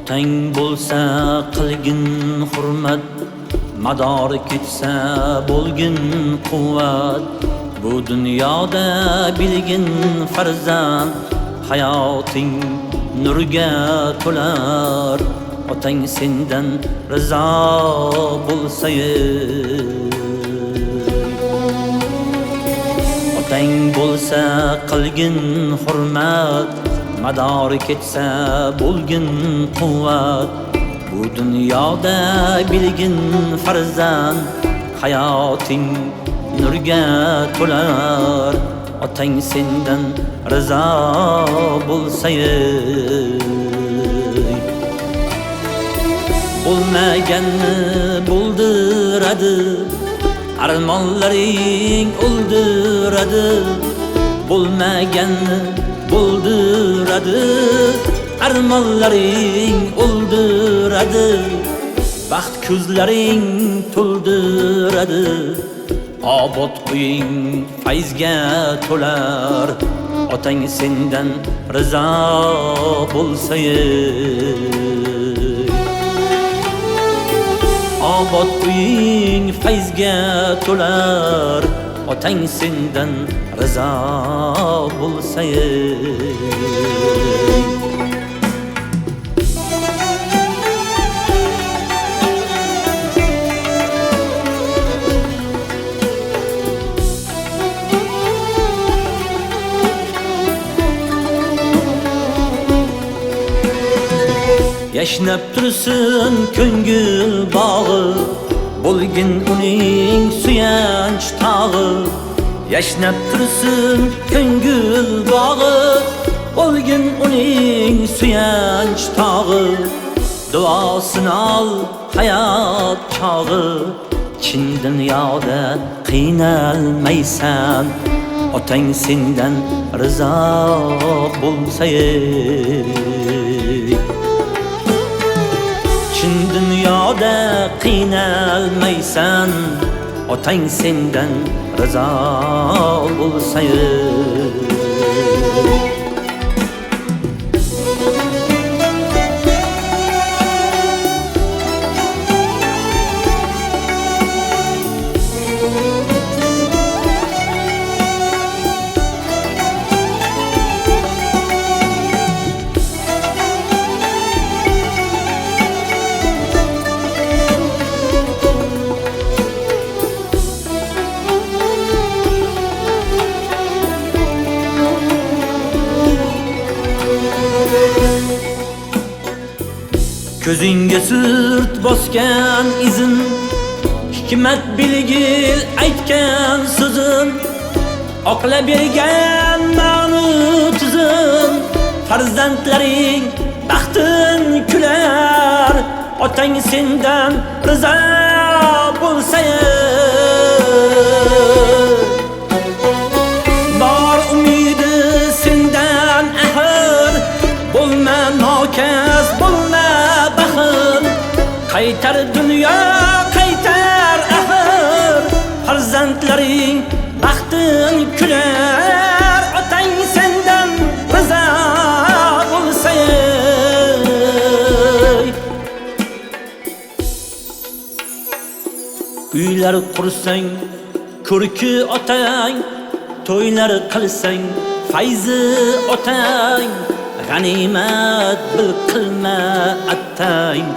Otang bo'lsa qilgin hurmat, madori ketsa bo'lgin quvvat. Bu dunyoda bilgin farzand, hayoting nurga to'lar. Otang sendan rizo bo'lsa, otang bo'lsa qilgin hurmat, madori ketsa bo'lgin quvvat. Bu dunyoda bilgin farzand, hayoting nurga to'lar. Otang sendan rizo bo'lsa, bo'lmaganni bo'ldiradi, armonlaring o'ldiradi. Bo'lmaganni bo'ldiradi, armonlaring o'ldiradi. Baxt ko'zlaring to'ldiradi, obod uying fayzga to'lar. Otang sendan rizo bo'lsa, obod uying fayzga to'lar. Otang sendan rizo bo'lsa, yashnab tursin ko'ngil bog'i, bo'lgin uning suyanch tog'i. Yashnab tursin ko'ngil bog'i, bo'lgin uning suyanch tog'i. Duosini ol hayot chog'i, chin dunyoda qiynalmaysan. Otang sendan rizo bo'lsa, chin dunyoda qiynalmaysan. Otang sendan rizo bo'lsa, ko'zingga surt bosgan izin, hikmat bilgil aytgan so'zin, oqla bergan ma'nu tuzin. Farzandlaring baxtin kular, otang sendan rizo bo'lsa, bor umidi sendan axir. Bo'lma nokas, bo'lma baxil, qaytar dunyo qaytar axir. Farzandlaring baxtin kular, otang sendan rizo bo'lsa. Uylar qursang ko'rki otang, to'ylar qilsang fayzi otang. G'animat bil qilma attang,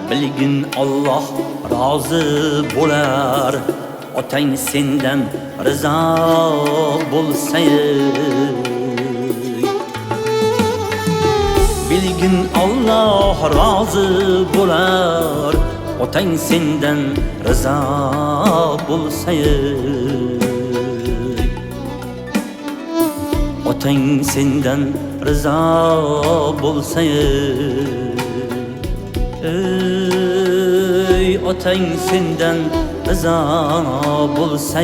bilgin Alloh rozi bo'lar. Otang sendan rizo bo'lsa, bilgin Alloh rozi bo'lar. otang sendan rizo bo'lsa, otang sendan rizo bo'lsa, ey otang sendan rizo bo'lsa,